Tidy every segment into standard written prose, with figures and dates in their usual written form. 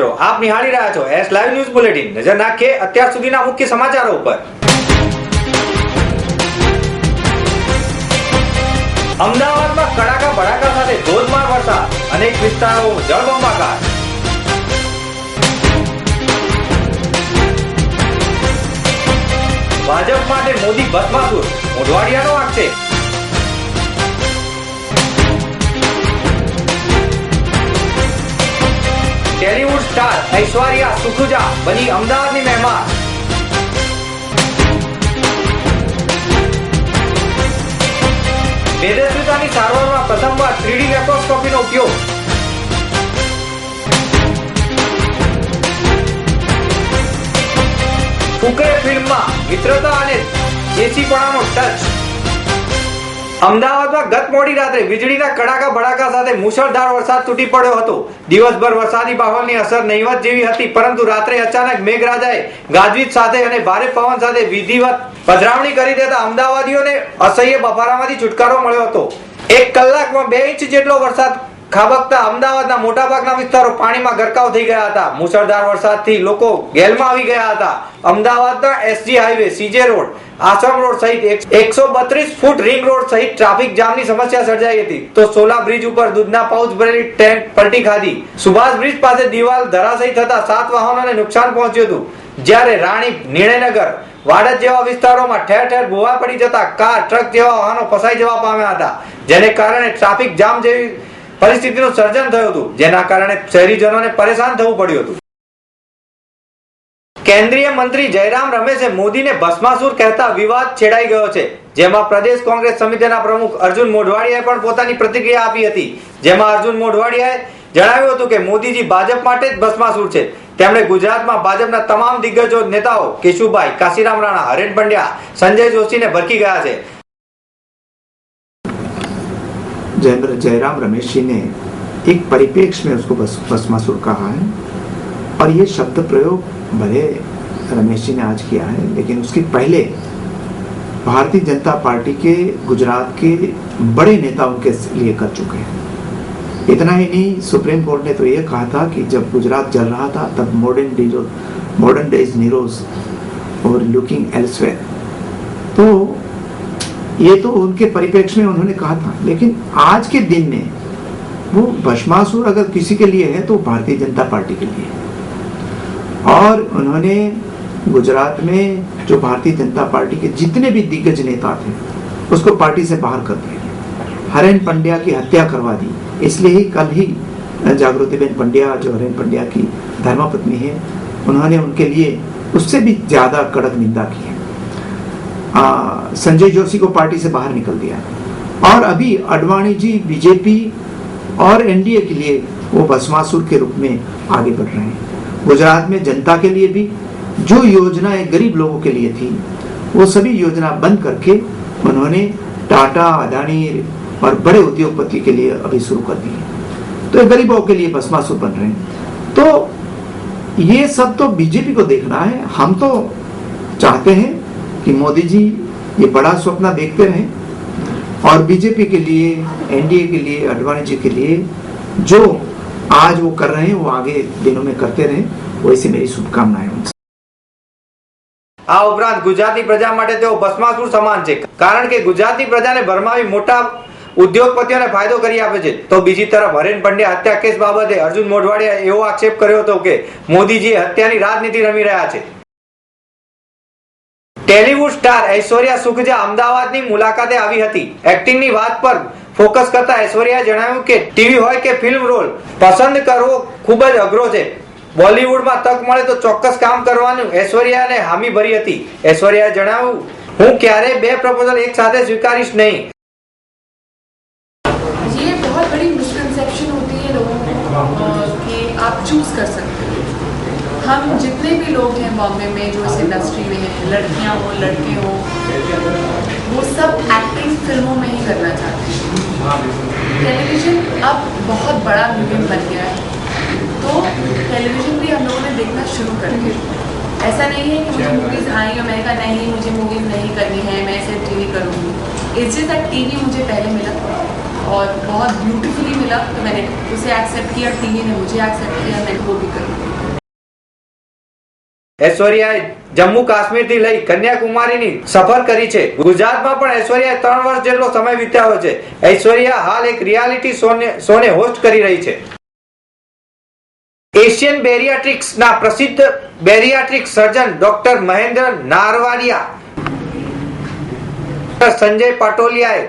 મિત્રો, આપ નિહાળી રહ્યા છો એસ લાઈવ ન્યૂઝ બુલેટિન। નજર નાખીએ અત્યાર સુધીના મુખ્ય સમાચારો ઉપર। અમદાવાદમાં કડાકા ભડાકા સાથે ધોધમાર વરસાદ, અનેક વિસ્તારોમાં જળબંબાકાર। ભાજપ માટે મોદી ભસ્માસુર, મોઢવાડિયાનો આક્ષેપ। ટેલીવુડ સ્ટાર ઐશ્વર્યા સુખુજા બની અમદાવાદની મહેમાન। મેદસ્વીતાની સારવારમાં પ્રથમવાર 3D લેપ્રોસ્કોપીનો ઉપયોગ। ફુકરે ફિલ્મમાં મિત્રતા અને દેશીપણાનો ટચ। અમદાવાદમાં ગત મોડી રાત્રે વીજળીના કડાકા ભડાકા સાથે મુશળધાર વરસાદ તૂટી પડ્યો હતો। દિવસભર વરસાદી માહોલની અસર નહીવત જેવી હતી, પરંતુ રાત્રે અચાનક મેઘરાજાએ ગાજવીજ સાથે અને ભારે પવન સાથે વિધિવત પધરામણી કરી દેતા અમદાવાદીઓને અસહ્ય બફારામાંથી છુટકારો મળ્યો હતો। 1 કલાકમાં 2 ઇંચ જેટલો વરસાદ ખાબકતા અમદાવાદના મોટાભાગના વિસ્તારો પાણીમાં ગરકાવ થઈ ગયા હતા। મુશળધાર વરસાદથી લોકો ગેલમાં આવી ગયા હતા। અમદાવાદના એસજી હાઈવે, સીજે રોડ, આશ્રમ રોડ સહિત 132 ફૂટ રિંગ રોડ સહિત ટ્રાફિક જામની સમસ્યા સર્જાઈ હતી। તો સોલા બ્રિજ ઉપર દૂધના પાઉચ ભરેલી ટ્રેન પલટી ખાધી। સુભાષ બ્રિજ પાસે દિવાલ ધરાશયી થતા 7 વાહનોને નુકસાન પહોંચ્યું હતું, જ્યારે રાણી, નિર્ણયનગર, વાડજ જેવા વિસ્તારોમાં ઠેર ઠેર ભોવા પડી જતા કાર, ટ્રક જેવા વાહનો ફસાઈ જવા પામ્યા હતા, જેને કારણે ટ્રાફિક જામ જેવી પરિસ્થિતિનું સર્જન થયું હતું, જેના કારણે શહેરીજનોને પરેશાન થવું પડ્યું હતું। કેન્દ્રીય મંત્રી જયરામ રમેશે મોદીને ભસ્માસુર કહેતા વિવાદ છેડાઈ ગયો છે, જેમાં પ્રદેશ કોંગ્રેસ સમિતિના પ્રમુખ અર્જુન મોઢવાડિયાએ પણ પોતાની પ્રતિક્રિયા આપી હતી। જેમાં અર્જુન મોઢવાડિયાએ જણાવ્યું હતું કે મોદીજી ભાજપ માટે જ ભસ્માસુર છે। તેમણે ગુજરાતમાં ભાજપના તમામ દિગ્ગજો નેતાઓ કેશુભાઈ, કાશીરામ રાણા, હરેન પંડ્યા, સંજય જોશીને ભરકી ગયા છે। जयराम रमेश जी ने एक परिप्रेक्ष्य में उसको भस्मासुर कहा है, और ये शब्द प्रयोग भले रमेश जी ने आज किया है, लेकिन उसके पहले भारतीय जनता पार्टी के गुजरात के बड़े नेता उनके लिए कर चुके हैं। इतना ही नहीं, सुप्रीम कोर्ट ने तो ये कहा था कि जब गुजरात जल रहा था तब मॉडर्न डेज नीरोज और लुकिंग एल्सवेयर, तो ये तो उनके परिप्रेक्ष्य में उन्होंने कहा था। लेकिन आज के दिन में वो भस्मासुर अगर किसी के लिए है तो भारतीय जनता पार्टी के लिए। और उन्होंने गुजरात में जो भारतीय जनता पार्टी के जितने भी दिग्गज नेता थे उसको पार्टी से बाहर कर दिया। हरेन पंड्या की हत्या करवा दी। इसलिए ही कल ही जागृतिबेन पंड्या, जो हरेन पंड्या की धर्मपत्नी है, उन्होंने उनके लिए उससे भी ज्यादा कड़क निंदा की है। संजय जोशी को पार्टी से बाहर निकल दिया, और अभी अडवाणी जी बीजेपी और एनडीए के लिए वो भस्मासुर के रूप में आगे बढ़ रहे हैं। गुजरात में जनता के लिए भी जो योजनाएं गरीब लोगों के लिए थी वो सभी योजना बंद करके उन्होंने टाटा, अदानी और बड़े उद्योगपति के लिए अभी शुरू कर दी। तो ये गरीबों के लिए भस्मासुर बन रहे हैं। तो ये सब तो बीजेपी को देखना है। हम तो चाहते हैं कि मोदी जी ये बड़ा स्वप्न देखते रहें, और बीजेपी के लिए, एनडीए के लिए, अडवाणी जी के लिए जो आज वो कर रहे हैं वो आगे दिनों में करते रहें। वैसे मेरी शुभकामनाएं उनसे। આ ઉપરાંત ગુજરાતની પ્રજા માટે તેઓ ભસ્માસુર સમાન છે, કારણ કે ગુજરાતની પ્રજાને ભરમાવી મોટા ઉદ્યોગપતિઓને ફાયદો કરી આપે છે। તો બીજી તરફ હરેન પંડ્યા હત્યા કેસ બાબતે અર્જુન મોઢવાડિયાએ એવો આક્ષેપ કર્યો હતો કે મોદીજી હત્યાની રાજનીતિ રમી રહ્યા છે। ટેલીવુડ સ્ટાર ઐશ્વર્યા સુખજા અમદાવાદની મુલાકાતે આવી હતી। એક્ટિંગની વાત પર ફોકસ કરતા ઐશ્વર્યાએ જણાવ્યું કે ટીવી હોય કે ફિલ્મ રોલ પસંદ કરવો ખૂબ જ અઘરો છે। બોલિવૂડમાં તક મળે તો ચોક્કસ કામ કરવાનું ઐશ્વર્યાને हामी ભરી હતી। ઐશ્વર્યાએ જણાવ્યું, હું ક્યારેય 2 પ્રપોઝલ એક સાથે સ્વીકારીશ નહીં। ये बहुत बड़ी मिसकंसेप्शन होती है लोगों में कि आप चूज कर सकते हैं। हम जितने भी लोग हैं बॉम्बे में जो इस इंडस्ट्री में हैं, लड़कियां हो लड़के हो, वो सब एक्टिंग फिल्मों में ही करना चाहते हैं। टेलीविज़न अब बहुत बड़ा मीडियम बन गया है, तो टेलीविज़न भी हम लोगों ने देखना शुरू कर दिया। ऐसा नहीं है कि मुझे मूवीज़ आई और मैंने कहा नहीं मुझे मूवीज़ नहीं करनी है, मैं सिर्फ टीवी करूँगी। इट्स जस्ट दैट टीवी मुझे पहले मिला और बहुत ब्यूटीफुली मिला, तो मैंने उसे एक्सेप्ट किया, टीवी ने मुझे एक्सेप्ट किया, मैंने वो भी करूँगी। ઐશ્વર્યાએ જમ્મુ કાશ્મીર થી લઈ કન્યાકુમારીની સફર કરી છે. ગુજરાતમાં પણ ઐશ્વર્યાએ 3 વર્ષ જેટલો સમય વિતાવ્યો છે. ઐશ્વર્યા હાલ એક રિયાલિટી શોને હોસ્ટ કરી રહી છે. એશિયન બેરિયાટ્રિક્સ ના પ્રસિદ્ધ bariatric surgeon doctor Mahendra Narwadiya Sanjay પાટોલિયાએ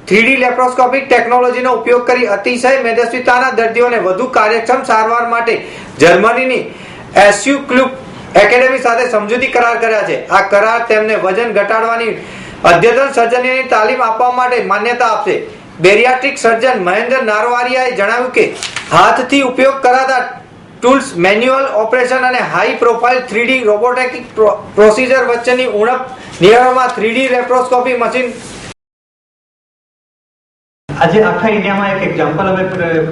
3D લેપ્રોસ્કોપિક ટેકનોલોજીનો ઉપયોગ કરી અતિશય મેદસ્વીતાના દર્દીઓને વધુ કાર્યક્ષમ સારવાર માટે જર્મનીની એસયુ ક્લુબ એકેડેમી સાથે સમજૂતી કરાર કર્યા છે. આ કરાર તેમને વજન ઘટાડવાની અદ્યતન સર્જરીની તાલીમ આપવા માટે માન્યતા આપશે. બેરિયાટ્રિક સર્જન મહેન્દ્ર નારવાડિયાએ જણાવ્યું કે હાથથી ઉપયોગ કરાતા ટૂલ્સ, મેન્યુઅલ ઓપરેશન અને high profile 3D robotic procedure વચ્ચેની ઉણપ નિવારવામાં 3D લેપ્રોસ્કોપી મશીન આજે આખા ઇન્ડિયામાં એક એક્ઝામ્પલ અમે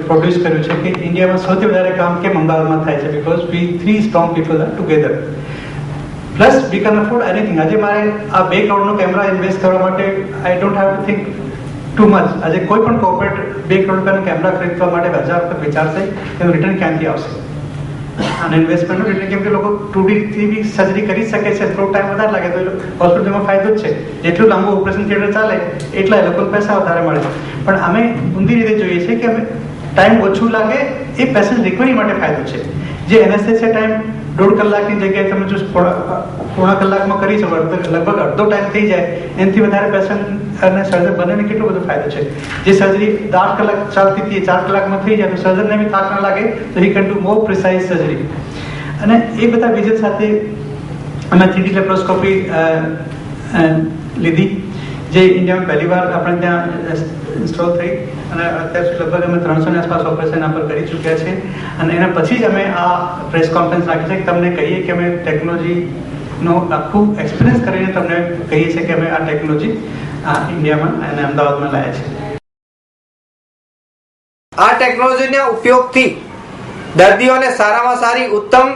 પ્રોડ્યુસ કર્યું છે કે ઇન્ડિયામાં સૌથી વધારે કામ કેમ અમદાવાદમાં થાય છે, because we 3 strong people are together, plus we can afford anything. આજે મારે આ 2 કરોડનો કેમેરા ઇન્વેસ્ટ કરવા માટે I don't have to think too much. આજે કોઈ પણ કોર્પોરેટ 2 કરોડ રૂપિયાનો કેમેરા ખરીદવા માટે 1000 રૂપિયા વિચારશે એનું રિટર્ન ક્યાંથી આવશે? અને ઇન્વેસ્ટમેન્ટનું રિટર્ન કેમ કે લોકો 2D થી બી સર્જરી કરી શકે છે, થોડો ટાઈમ વધારે લાગે તો હોસ્પિટલમાં ફાયદો જ છે. જેટલું લાંબુ ઓપરેશન થિયેટર ચાલે એટલા એ લોકો પૈસા વધારે મળે છે. પણ અમે ઊંધી રીતે જોઈએ છીએ કે અમે ટાઈમ ઓછું લાગે એ પેશન્ટ રિકવરી માટે ફાયદો છે. જે એનેસ્થેસિયા ટાઈમ 1.5 કલાકની જગ્યાએ તમે જો પોણા કલાકમાં કરી શકો, લગભગ અડધો ટાઈમ થઈ જાય, એનાથી વધારે પેશન્ટ અને સર્જન બંનેને કેટલો બધો ફાયદો છે. જે સર્જરી 8 કલાક ચાલતી હતી 4 કલાકમાં થઈ જાય તો સર્જનને બી થાક ન લાગે, તો he can do more precise surgery. અને એ બધા વિઝન સાથે અમે 3D લેપ્રોસ્કોપી લીધી, જે ઇન્ડિયામાં પહેલી વાર આપણે ત્યાં ઇન્સ્ટોલ થઈ અને અત્યાર સુધી લગભગ અમે 300ની આસપાસ ઓપરેશન પર કરી ચૂક્યા છે. અને એના પછી જ અમે આ પ્રેસ કોન્ફરન્સ રાખી છે કે તમને કહીએ કે અમે ટેકનોલોજીનો આખું એક્સપિરિયન્સ કરીને તમને કહીએ છીએ કે અમે આ ટેકનોલોજી ઇન્ડિયામાં અને અમદાવાદમાં લાવ્યા છે. આ ટેકનોલોજીના ઉપયોગથી દર્દીઓને સારામાં સારી ઉત્તમ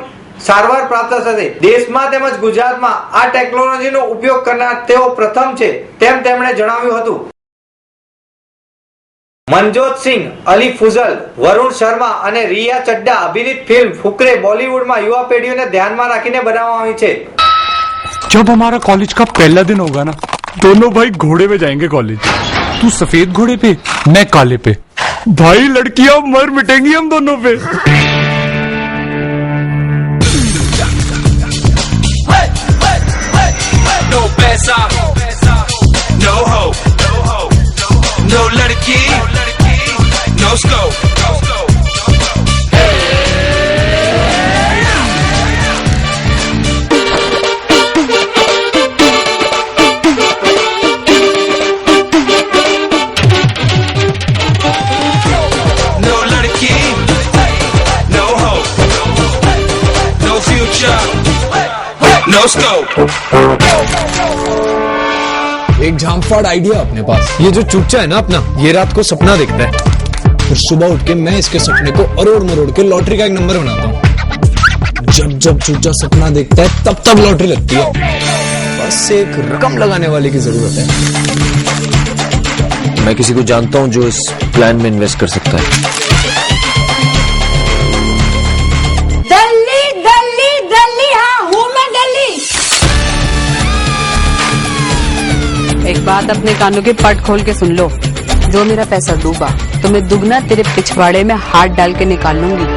સારવાર પ્રાપ્ત થશે. દેશમાં તેમજ ગુજરાતમાં આ ટેકનોલોજીનો ઉપયોગ કરનાર તેઓ પ્રથમ છે તેમ તેમણે જણાવ્યું હતું. મનજોત સિંહ, અલી ફુઝલ, વરુણ શર્મા અને રિયા ચડ્ડા અભિનીત ફિલ્મ ફુકરે બોલીવુડમાં યુવા પેઢીઓને ધ્યાનમાં રાખીને બનાવવામાં આવી છે. जब हमारा कॉलेज का पहला दिन होगा ना, दोनों भाई घोड़े में जाएंगे कॉलेज. तू सफेद घोड़े पे, मैं काले पे. भाई लड़कियां मर मिटेंगी हम दोनों पे. No पैसा, no hope, no लड़की, no scope. No लड़की, no hope, no future, no scope. एक झांफाड़ आइडिया अपने पास. ये जो चूचा है ना अपना, ये रात को सपना देखता है और सुबह उठ के मैं इसके सपने को अरोड़ मरोड़ के लॉटरी का एक नंबर बनाता हूँ. जब जब चूचा सपना देखता है तब तब लॉटरी लगती है. बस एक रकम लगाने वाले की जरूरत है. मैं किसी को जानता हूँ जो इस प्लान में इन्वेस्ट कर सकता है. दिल्ली दिल्ली दिल्ली, हाँ हूँ मैं दिल्ली. एक बात अपने कानों के पट खोल के सुन लो, जो मेरा पैसा डूबा तो मैं दुगना तेरे पिछवाड़े में हाथ डाल के निकाल लूंगी.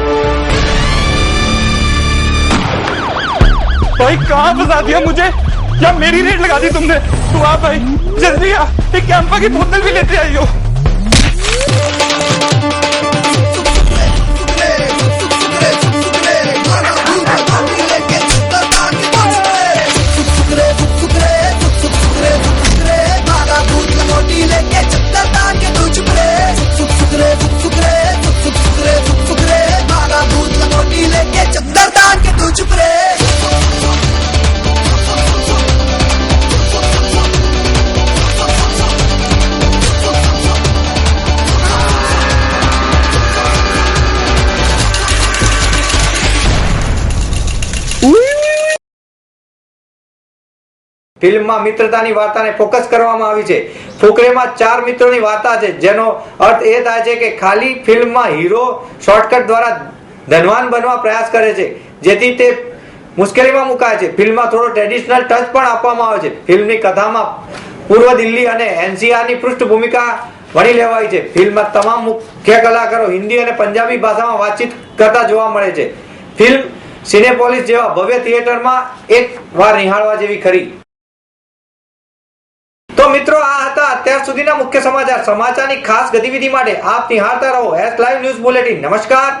भाई कहाँ फंसा दिया मुझे? क्या मेरी रेट लगा दी तुमने? तू आ भाई, जल्दी आ, एक कैंपा की बोतल भी लेते आई हो. ફિલ્મમાં મિત્રતાની વાર્તાને ફોકસ કરવામાં આવી છે. ફુકરેમાં 4 મિત્રોની વાર્તા છે, જેનો અર્થ એ થાય છે કે ખાલી ફિલ્મમાં હીરો શોર્ટકટ દ્વારા ધનવાન બનવા પ્રયાસ કરે છે, જેથી તે મુશ્કેલીમાં મુકાય છે. ફિલ્મમાં થોડો ટ્રેડિશનલ ટચ પણ આપવામાં આવે છે. ફિલ્મની કથામાં પૂર્વ દિલ્હી અને NCR ની પૃષ્ઠભૂમિકા વણી લેવાઈ છે. ફિલ્મમાં તમામ મુખ્ય કલાકારો હિન્દી અને પંજાબી ભાષામાં વાતચીત કરતા જોવા મળે છે. ફિલ્મ સિનેપોલિસ જેવા ભવ્ય થિયેટરમાં એક વાર નિહાળવા જેવી ખરી. તો મિત્રો, આ હતા અત્યાર સુધીના મુખ્ય સમાચાર. સમાચારની ખાસ ગતિવિધિ માટે આપ નિહાળતા રહો S Live ન્યૂઝ બુલેટિન. નમસ્કાર.